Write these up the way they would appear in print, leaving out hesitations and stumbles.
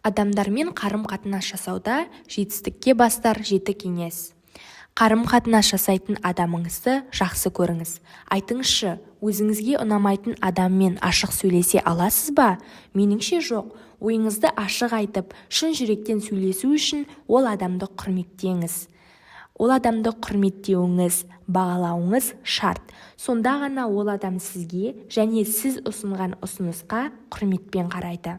Адамдармен қарым-қатынас жасауда жетістікке бастар 7 кеңес. Қарым-қатынас жасайтын адамыңызды жақсы көріңіз. Айтыңызшы, өзіңізге ұнамайтын адаммен ашық сөйлесе аласыз ба? Меніңше жоқ. Ойыңызды ашық айтып, шын жүректен сөйлесу үшін ол адамды құрметтеңіз. Ол адамды құрметтеуіңіз, бағалауыңыз шарт. Сонда ғана ол адам сізге және сіз ұсынған ұсынысқа құрметпен қарайды.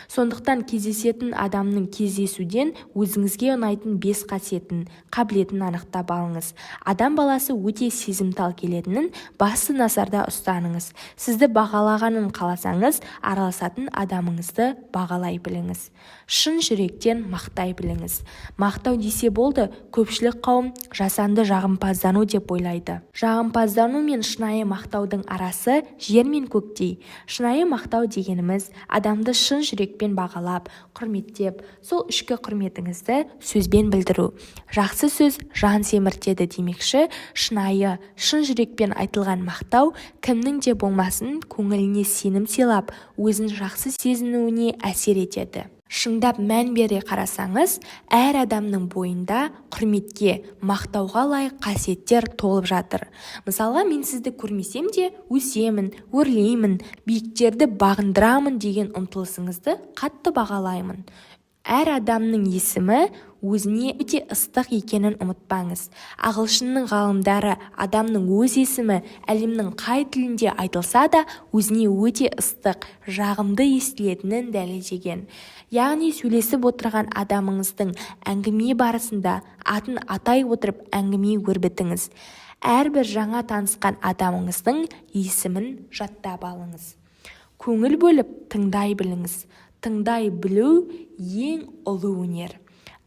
Сондықтан кездесетін адамның кездесуден өзіңізге ұнайтын 5 қасиетін, қабілетін анықтап алыңыз. Адам баласы өте сезімтал келетінін басты назарда ұстаныңыз. Сізді бағалағанын қаласаңыз, араласатын адамыңызды бағалай біліңіз. Шын жүректен мақтай біліңіз. Мақтау десе болды, көпшілік қауым жасанды жағымпаздану деп ойлайды. Жағымпаздану мен шынайы мақтаудың арасы жер мен көктей. Шынайы мақтау дегеніміз адамды шын жүрекпен бағалап, құрметтеп, сол ішкі құрметіңізді сөзбен білдіру. Жақсы сөз жан семіртеді демекші, шынайы, шын жүрекпен айтылған мақтау кімнің де болмасын көңіліне сенім сыйлап, өзін жақсы сезінуіне әсер етеді. Шындап мән бере қарасаңыз, әр адамның бойында құрметке, мақтауға лайық қасиеттер толып жатыр. Мысалға, мен сізді көрмесем де өсемін, өрлеймін, биіктерді бағындырамын деген ұмтылысыңызды қатты бағалаймын. Әр адамның есімі өзіне өте ыстық екенін ұмытпаңыз. Ағылшынның ғалымдары адамның өз есімі әлемнің қай тілінде айтылса да өзіне өте ыстық, жағымды естілетінін дәлелдеген. Яғни сөйлесіп отырған адамыңыздың әңгіме барысында атын атай отырып әңгіме өрбітіңіз. Әрбір жаңа танысқан адамыңыздың есімін жаттап алыңыз. Көңіл бөліп тыңдай біліңіз. Тыңдай білу ең ұлы өнер.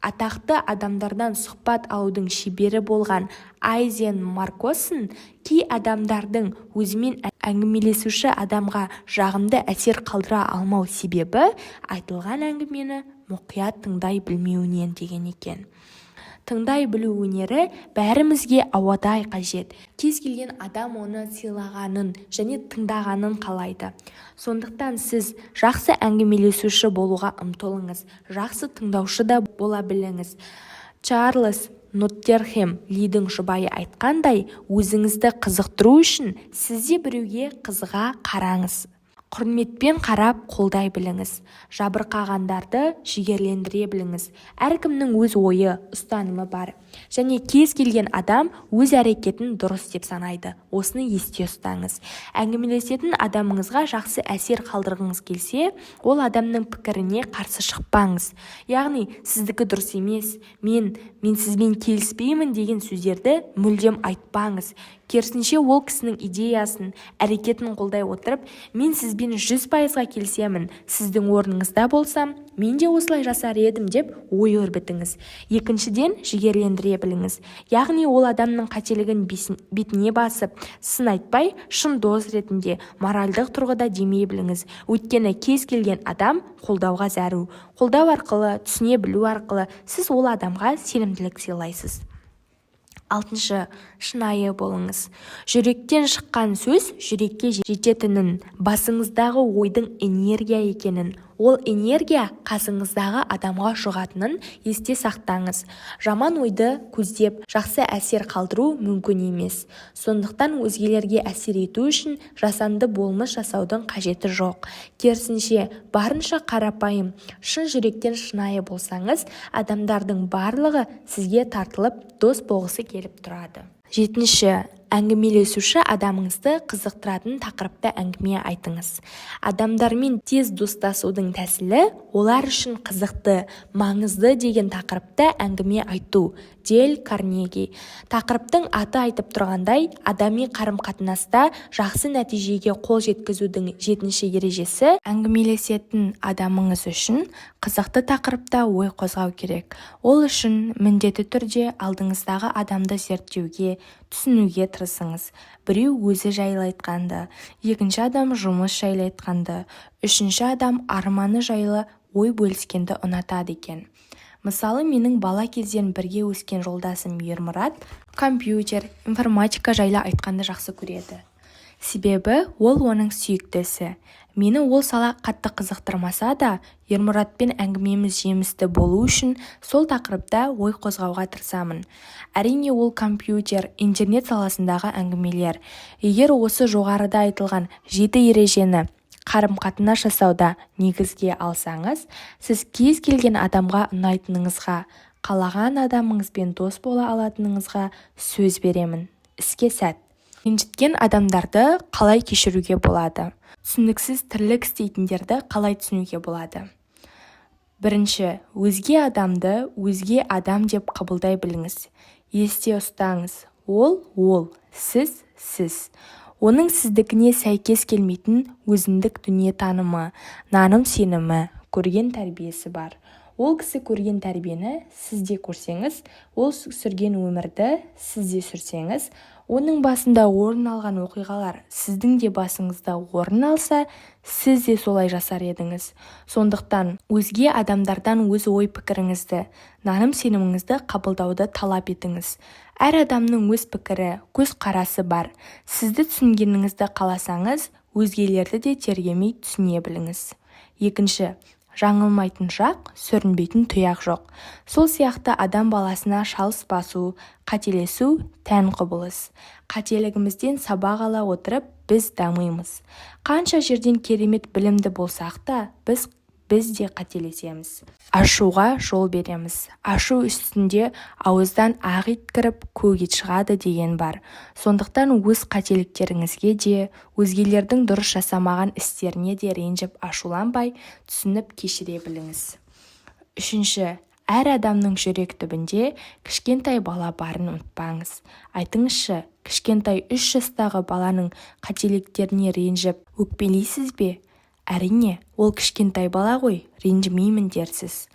Атақты адамдардан сұхбат алудың шебері болған Айзен Маркосын кей адамдардың өзімен әңгімелесуші адамға жағымды әсер қалдыра алмау себебі айтылған әңгімені мұқият тыңдай білмеуінен деген екен. Тыңдай білу өнері бәрімізге ауадай қажет. Кез келген адам оны сыйлағанын және тыңдағанын қалайды. Сондықтан сіз жақсы әңгімелесуші болуға ұмтылыңыз, жақсы тыңдаушы да бола біліңіз. Чарльз Ноттерхэм Лидің жұбайы айтқандай, өзіңізді қызықтыру үшін сізде біреуге қызыға қараңыз. Құрметпен қарап қолдай біліңіз. Жабырқағандарды жігерлендіре біліңіз. Әркімнің өз ойы, ұстанымы бар. Және кез келген адам өз әрекетін дұрыс деп санайды. Осыны есте ұстаңыз. Әңгімелесетін адамыңызға жақсы әсер қалдырғыңыз келсе, ол адамның пікіріне қарсы шықпаңыз. Яғни, сіздікі дұрыс емес, мен сізбен келіспеймін деген сөздерді мүлдем айтпаңыз. Керісінше ол кісінің идеясын, әрекетін қолдай отырып, мен сізбен 100%-ға келісемін, сіздің орныңызда болсам, мен де осылай жасар едім деп ой өрбітіңіз. Екіншіден, жігерлендіре біліңіз. Яғни ол адамның қателігін бетіне басып, сын айтпай, шын дос ретінде, моральдық тұрғыда демей біліңіз. Өйткені кез келген адам қолдауға зәру. Қолдау арқылы, түсіне білу арқылы сіз ол адамға сенімділік сыйлайсыз. 6. Шынайы болыңыз. Жүректен шыққан сөз жүрекке жететінін, басыңыздағы ойдың энергия екенін, ол энергия қасыңыздағы адамға жұғатынын есте сақтаңыз. Жаман ойды көздеп, жақсы әсер қалдыру мүмкін емес. Сондықтан өзгелерге әсер ету үшін жасанды болмыс жасаудың қажеті жоқ. Керісінше, барынша қарапайым, шын жүректен шынайы болсаңыз, адамдардың барлығы сізге тартылып, дос болғысы келіп тұрады. 7. Әңгімелесуші адамыңызды қызықтыратын тақырыпта әңгіме айтыңыз. Адамдармен тез достасудың тәсілі олар үшін қызықты, маңызды деген тақырыпта әңгіме айту. Дейл Карнеги. Тақырыптың аты айтып тұрғандай, адами қарым-қатынаста жақсы нәтижеге қол жеткізудің 7-ші ережесі әңгімелесетін адамыңыз үшін қызықты тақырыпта ой қозғау керек. Ол үшін міндетті түрде алдыңыздағы адамды зерттеуге, түсінуге тырысыңыз. Біреу өзі жайлы айтқанды, екінші адам жұмыс жайлы айтқанды, үшінші адам арманы жайлы ой бөліскенді ұнатады екен. Мысалы, менің бала кезден бірге өскен жолдасым Ермұрат компьютер, информатика жайлы айтқанды жақсы көреді. Себебі ол оның сүйіктісі. Мені ол сала қатты қызықтырмаса да, Ермұратпен әңгімеміз жемісті болу үшін сол тақырыпта ой қозғауға тырысамын. Әрине ол компьютер, интернет саласындағы әңгімелер. Егер осы жоғарыда айтылған 7 ережені қарым-қатынас жасауда негізге алсаңыз, сіз кез келген адамға ұнайтыныңызға, қалаған адамыңызбен дос бола алатыныңызға сөз беремін. Іске сәт. Ренжіткен адамдарды қалай кешіруге болады? Түсініксіз тірлік істейтіндерді қалай түсінуге болады? Бірінші, өзге адамды өзге адам деп қабылдай біліңіз. Есте ұстаңыз, ол, сіз. Оның сіздікіне сәйкес келмейтін өзіндік дүниетанымы, наным-сенімі, көрген тәрбиесі бар. Ол кісі көрген тәрбиені сіз де көрсеңіз, ол сүрген өмірді сіз де сүрсеңіз, оның басында орын алған оқиғалар сіздің де басыңызда орын алса, сіз де солай жасар едіңіз. Сондықтан өзге адамдардан өз ой-пікіріңізді, наным-сеніміңізді қабылдауды талап етіңіз. Әр адамның өз пікірі, көзқарасы бар. Сізді түсінгеніңізді қаласаңыз, өзгелерді де тергемей түсіне біліңіз. Екінші, жаңылмайтын жақ, сүрінбейтін тұяқ жоқ. Сол сияқты адам баласына шалыс басу, қателесу тән құбылыс. Қателігімізден сабақ ала отырып, біз дамимыз. Қанша жерден керемет білімді болсақ та, біз де қателесеміз. Ашуға жол береміз. Ашу үстінде ауыздан ақ ит кіріп, көк ит шығады деген бар. Сондықтан өз қателіктеріңізге де, өзгелердің дұрыс жасамаған істеріне де ренжіп ашуланбай, түсініп кешіре біліңіз. Үшінші, әр адамның жүрек түбінде кішкентай бала барын ұмытпаңыз. Айтыңызшы, кішкентай 3 жастағы баланың қателіктеріне ренжіп өкпелейсіз бе? Әрине, ол кішкентай бала ғой, ренжімеймін дерсіз.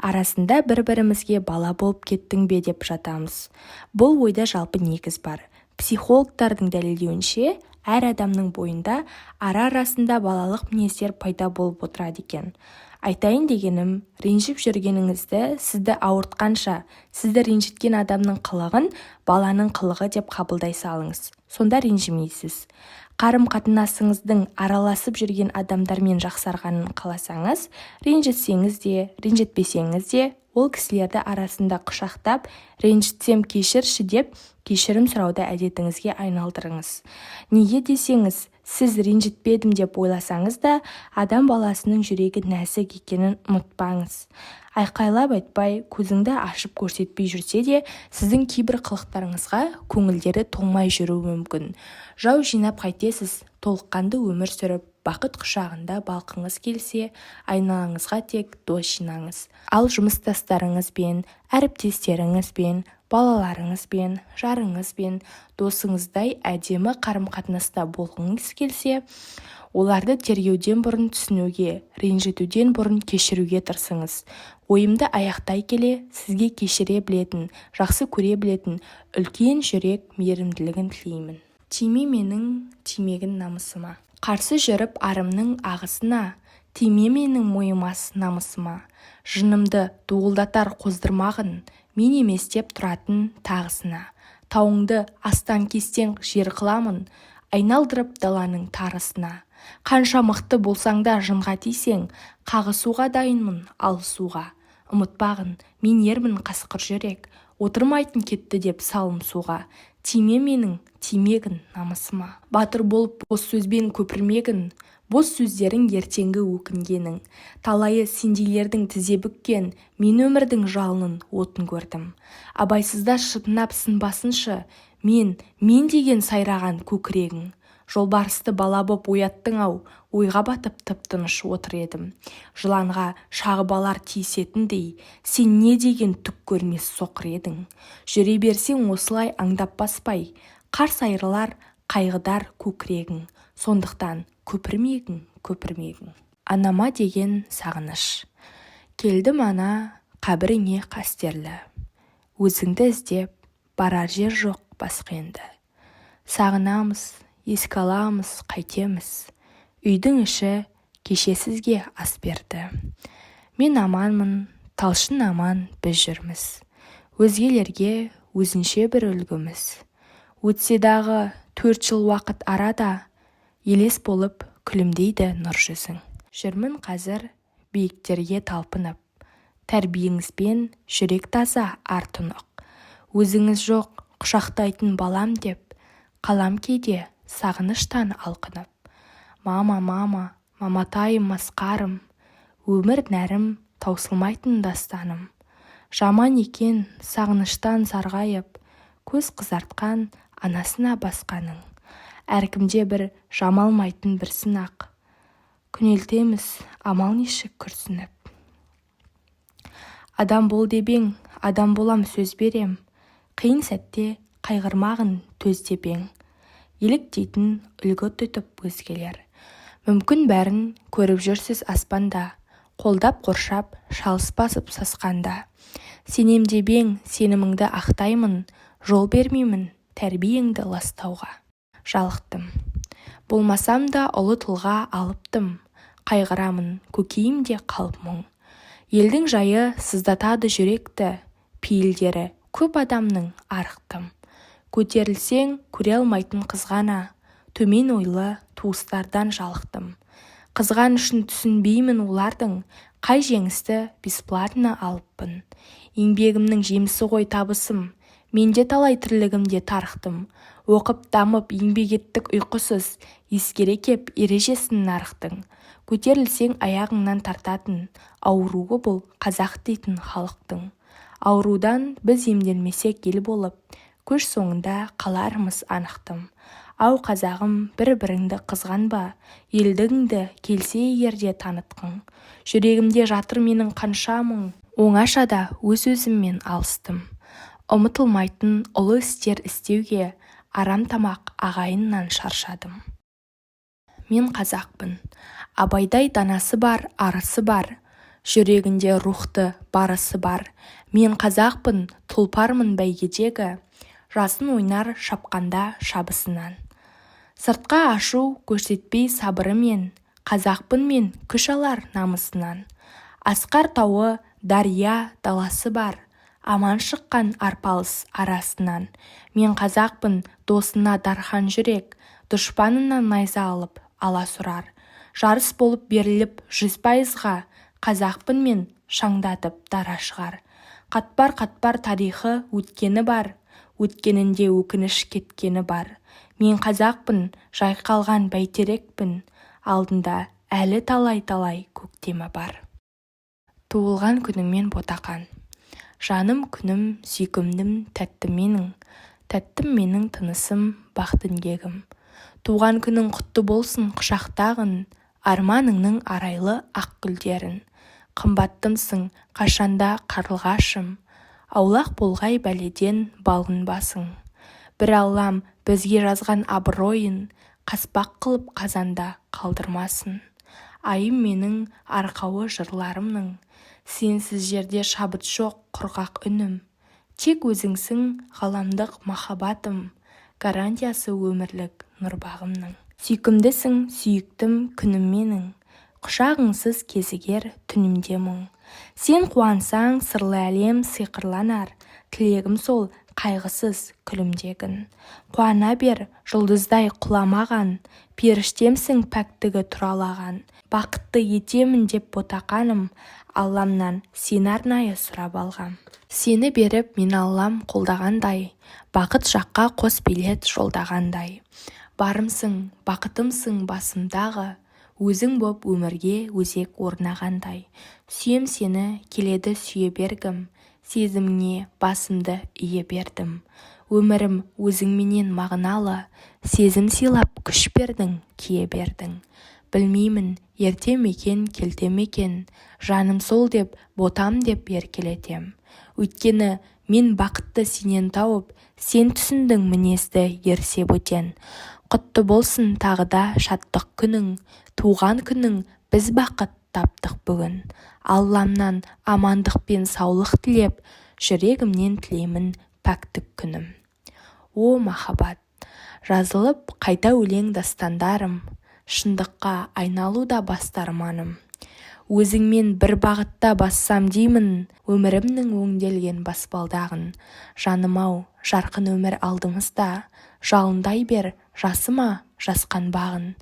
Арасында бір-бірімізге бала болып кеттің бе деп жатамыз. Бұл ойда жалпы негіз бар. Психологтардың дәлелдеуінше, әр адамның бойында ара-арасында балалық мінездер пайда болып отырады екен. Айтайын дегенім, ренжіп жүргеніңізді, сізді ауыртқанша, сізді ренжіткен адамның қылығын баланың қылығы деп қабылдай салыңыз. Сонда ренжімейсіз. Қарым-қатынасыңыздың араласып жүрген адамдармен жақсарғанын қаласаңыз, ренжітсеңіз де, ренжітпесеңіз де, ол кісілерді арасында құшақтап, ренжітсем кешірші деп, кешірім сұрауды әдетіңізге айналдырыңыз. Неге десеңіз, сіз ренжітпедім деп ойласаңыз да, адам баласының жүрегі нәзік екенін ұмытпаңыз. Айқайлап айтпай, көзіңді ашып көрсетпей жүрсе де, сіздің кейбір қылықтарыңызға көңілдері толмай жүруі мүмкін. Жау жинап қайтесіз, толыққанды өмір сүріп, бақыт құшағында балқыңыз келсе, айналаңызға тек дос жинаңыз. Ал жұмыстастарыңызбен, әріптестеріңізбен, балаларыңызбен, жарыңызбен, досыңыздай әдемі қарым-қатынаста болғыңыз келсе, оларды тергеуден бұрын түсінуге, ренжітуден бұрын кешіруге тырысыңыз. Ойымды аяқтай келе, сізге кешіре білетін, жақсы көре білетін, үлкен жүрек мейірімділігін тілеймін. Тиме менің тимегін намысыма. Қарсы жүріп арымның ағысына, тиме менің мойымас намысыма. Жынымды дуылдатар қоздырмағын, мен емес деп тұратын тағысына. Тауыңды астан-кестен жер қыламын, айналдырып даланың тарысына. Қанша мықты болсаң да жынға тисең, қағысуға дайынмын алысуға. Ұмытпағын, мен ермін қасқыр жүрек, отырмайтын кетті деп салым суға. Тиме менің тимегін намысыма. Батыр болып бос сөзбен көпірмегін, бос сөздерің ертеңгі өкінгенің. Талайы сендейлердің тізе бүккен, мен өмірдің жалынын отын көрдім. Абайсызда шытынап сынбасыншы, мен деген сайраған көкірегің. Жолбарысты бала боп ояттың-ау, ойға батып тып-тыныш отыр едім. Жыланға шағып алар тиісетіндей, сен не деген түк көрмес соқыр едің. Жүре берсең осылай аңдап баспай, қарс айрылар қайғыдар көкірегің. Сондықтан көпірмегің. Анама деген сағыныш. Келдім ана, қабіріңе қастерлі. Өзіңді іздеп, барар жер жоқ басқа енді. Сағынамыз, еске аламыз, қайтеміз. Үйдің іші кеше сізге ас берді. Мен аманмын, талшын аман біз жүрміз. Өзгелерге өзінше бір үлгіміз. Өтсе дағы 4 жыл уақыт арада, елес болып күлімдейді нұр жүзің. Жүрмін қазір биіктерге талпынып, тәрбиеңізбен жүрек таза ар тұнық. Өзіңіз жоқ құшақтайтын балам деп, қалам кейде сағыныштан алқынып. Мама, маматайым масқарым, өмір нәрім таусылмайтын дастаным. Жаман екен сағыныштан сарғайып, көз қызартқан анасына басқаның. Әркімде бір жамалмайтын бір сынақ, күнелтеміз амал нешік күрсініп. Адам бол дебең, адам болам сөз берем, қиын сәтте қайғырмағын төз дебең. Еліктейтін үлгі тұтып өзгелер. Мүмкін бәрін көріп жүрсіз аспанда, қолдап қоршап шалыс басып сасқанда. Сенем дебең, сеніміңді ақтаймын, жол бермеймін тәрбиеңді ластауға. Жалықтым, болмасам да ұлы тұлға алыптым, қайғырамын көкейімде қалып мұң. Елдің жайы сыздатады жүректі, пейілдері көп адамның арықтым. Көтерілсең көре алмайтын қызғана, төмен ойлы туыстардан жалықтым. Қызған үшін түсінбеймін олардың, қай жеңісті бесплатно алыппын. Еңбегімнің жемісі ғой табысым, менде талай тірлігімде тарықтым. Оқып дамып еңбек еттік ұйқысыз, ескере кеп ережесін нарықтың. Көтерілсең аяғыңнан тартатын, ауруы бұл қазақ дейтін халықтың. Аурудан біз емделмесек ел болып, көш соңында қаларымыз анықтым. Ау қазағым, бір-біріңді қызғанба, елдігіңді келсе егерде танытқың. Жүрегімде жатыр менің қанша мұң, оңашада өз-өзіммен алыстым. Ұмытылмайтын ұлы істер істеуге, арам тамақ ағайыннан шаршадым. Мен қазақпын, абайдай данасы бар, арысы бар, жүрегінде рухты барысы бар. Мен қазақпын, тұлпармын бәйгедегі, жасын ойнар шапқанда шабысынан. Сыртқа ашу көрсетпей сабырымен, қазақпын мен күш алар намысынан. Асқар тауы, дария, даласы бар, аман шыққан арпалыс арасынан. Мен қазақпын, досына дархан жүрек, дұшпанынан найза алып ала сұрар. Жарыс болып беріліп 100%-ға, қазақпын мен шаңдатып дара шығар. Қатпар тарихы өткені бар, өткенінде өкініш кеткені бар. Мен қазақпын, жайқалған бәйтерекпін, алдында әлі талай көктемі бар. Туылған күніңмен ботақан, жаным күнім, сүйкімдім, тәттім менің тынысым, бақ діңгегім. Туған күнің құтты болсын құшақтағын, арманыңның арайлы ақ гүлдерін. Қымбаттымсың қашанда қарлығашым, аулақ болғай бәледен балғынбасың. Бір Аллам бізге жазған абыройын, қаспақ қылып қазанда қалдырмасын. Айым менің арқауы жырларымның, сенсіз жерде шабыт жоқ құрғақ үнім. Тек өзіңсің ғаламдық махаббатым, гарантиясы өмірлік нұрбағымның. Сүйкімдісің сүйіктім күнім менің, құшағыңсыз кезігер түнімде мұң. Сен қуансаң сырлы әлем сиқырланар, тілегім сол қайғысыз күлімдегін. Қуана бер жұлдыздай құламаған, періштемсің пәктігі тұралаған. Бақытты етемін деп ботақаным, Алламнан сен арнайы сұрап алғам. Сені беріп мен Аллам қолдағандай, бақыт жаққа қос билет жолдағандай. Барымсың, бақытымсың басымдағы, өзің боп өмірге өзек орнағандай. Сүйем сені келеді сүйе бергім, сезіміңе басымды ие бердім. Өмірім өзіңменен мағыналы, сезім сыйлап күш бердің, кие бердің. Білмеймін, ерте мекен, келте мекен, жаным сол деп, ботам деп еркелетем. Өйткені мен бақытты сенен тауып, сен түсіндің мінезді ерсе бөтен. Құтты болсын тағы да шаттық күнің, туған күнің біз бақыт таптық бүгін. Алламнан амандық пен саулық тілеп, жүрегімнен тілеймін пәктік күнім. О махаббат, жазылып қайта өлең дастандарым, шындыққа айналуда бастарманым. Өзіңмен бір бағытта бассам деймін, өмірімнің өңделген баспалдағын. Жаным-ау, жарқын өмір алдымызда, жалындай бер жасыма жасқан бағын.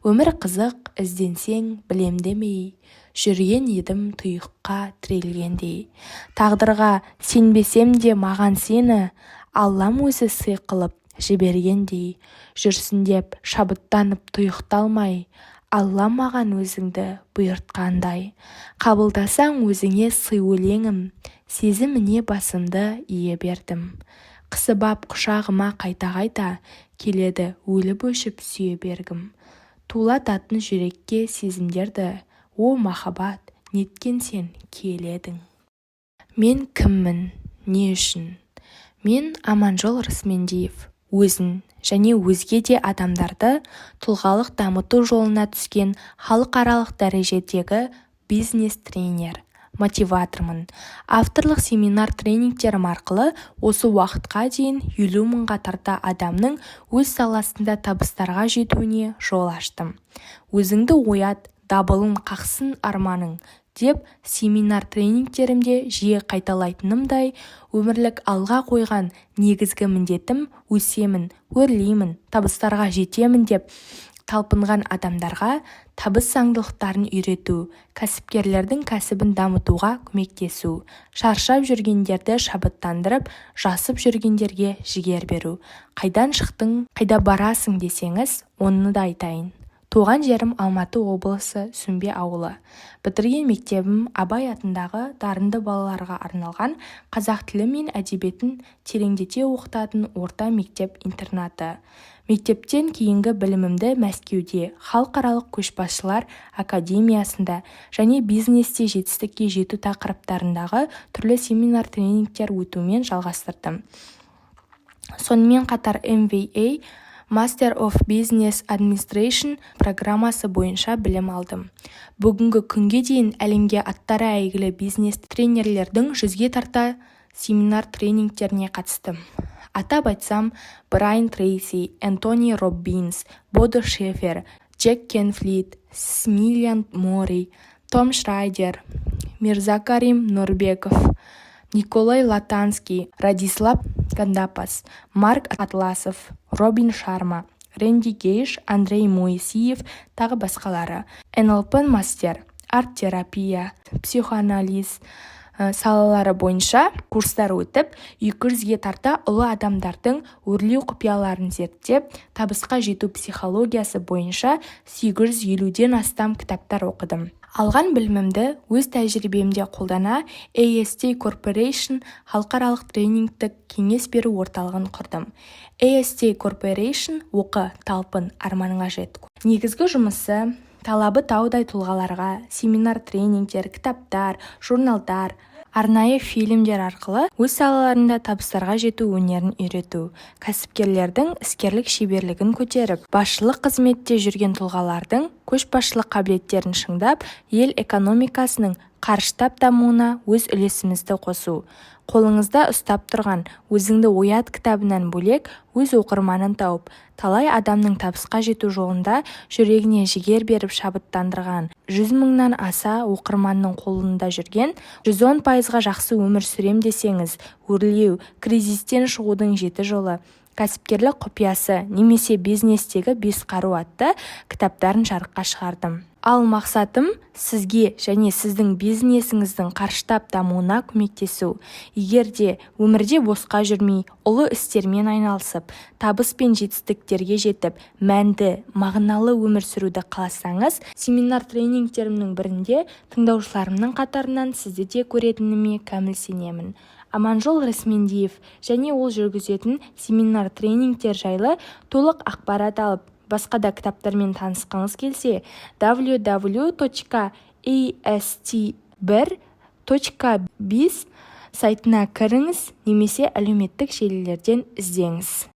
Өмір қызық, ізденсең білем демей, жүрген едім тұйыққа тірелгендей. Тағдырға сенбесем де маған сені, Аллам өзі сый қылып жібергендей. Жүрсін деп шабыттанып тұйықталмай, Алла маған өзіңді бұйыртқандай. Қабылдасаң өзіңе сый өлеңім, сезіміне басымды ие бердім. Қысып ап құшағыма қайта-қайта, келеді өліп өшіп сүйе бергім. Тулататын жүрекке сезімдерді, о махаббат, неткен сен келедің. Мен кіммін, не үшін? Мен Аманжол Рысмендиев, өзін және өзге де адамдарды тұлғалық дамыту жолына түскен халықаралық дәрежедегі бизнес-тренер, мотиватормын. Авторлық семинар-тренингтерім арқылы осы уақытқа дейін 50 мыңға тарта адамның өз саласында табыстарға жетуіне жол аштым. Өзіңді оят, дабылын қақсын арманың деп семинар-тренингтерімде жиі қайталайтынымдай, өмірлік алға қойған негізгі міндетім өсемін, өрлеймін, табыстарға жетемін деп талпынған адамдарға табыс заңдылықтарын үйрету, кәсіпкерлердің кәсібін дамытуға көмектесу, шаршап жүргендерді шабыттандырып, жасып жүргендерге жігер беру. Қайдан шықтың, қайда барасың десеңіз, оны да айтайын. Туған жерім Алматы облысы Сүмбе ауылы. Бітірген мектебім Абай атындағы дарынды балаларға арналған қазақ тілі мен әдебиетін тереңдете оқытатын орта мектеп-интернаты. Мектептен кейінгі білімімді Мәскеуде халықаралық көшбасшылар академиясында және бизнесте жетістікке жету тақырыптарындағы түрлі семинар-тренингтер өтумен жалғастырдым. Сонымен қатар MBA Master of Business Administration программасы бойынша білім алдым. Бүгінгі күнге дейін әлемге аттары әйгілі бизнес-тренерлердің 100-ге тарта семинар-тренингтеріне қатыстым. Атап айтсам, Брайан Трейси, Энтони Роббинс, Бодо Шефер, Джек Кенфлит, Смилиан Мори, Том Шрайдер, Мирзакарим Нурбеков, Николай Латанский, Радислав Гандапас, Марк Атласов, Робин Шарма, Рэнди Гейш, Андрей Моисеев, тағы басқалары. НЛП мастер, арт-терапия, психоанализ салалары бойынша курстар өтіп, 200-ге тарта ұлы адамдардың өрлеу құпияларын зерттеп, табысқа жету психологиясы бойынша 850-ден астам кітаптар оқыдым. Алған білімімді өз тәжірибемде қолдана AST Corporation халықаралық тренингтік кеңес беру орталығын құрдым. AST Corporation оқы, талпын, арманыңа жет. Негізгі жұмысы талабы таудай тұлғаларға семинар-тренингтер, кітаптар, журналдар, арнайы фильмдер арқылы өз салаларында табыстарға жету өнерін үйрету, кәсіпкерлердің іскерлік шеберлігін көтеріп, басшылық қызметте жүрген тұлғалардың көшбасшылық қабілеттерін шыңдап, ел экономикасының қарыштап дамуына өз үлесімізді қосу. Қолыңызда ұстап тұрған өзіңді оят кітабынан бөлек өз оқырманын тауып, талай адамның табысқа жету жолында жүрегіне жігер беріп шабыттандырған 100 мыңнан аса оқырманның қолында жүрген 110%-ға жақсы өмір сүрем десеңіз, өрлеу, кризистен шығудың 7 жолы, кәсіпкерлік құпиясы немесе бизнестегі 5 қару атты кітаптарын жарыққа шығардым. Ал мақсатым сізге және сіздің бизнесіңіздің қарыштап дамуына көмектесу. Егер де өмірде босқа жүрмей, ұлы істермен айналысып, табыс пен жетістіктерге жетіп, мәнді, мағыналы өмір сүруді қаласаңыз, семинар-тренингтерімнің бірінде тыңдаушыларымның қатарынан сізді де көретініме кәміл сенемін. Аманжол Рысмендиев және ол жүргізетін семинар-тренингтер жайлы толық ақпарат алып, басқа да кітаптармен танысқыңыз келсе, www.ast1.biz сайтына кіріңіз немесе әлеуметтік желілерден іздеңіз.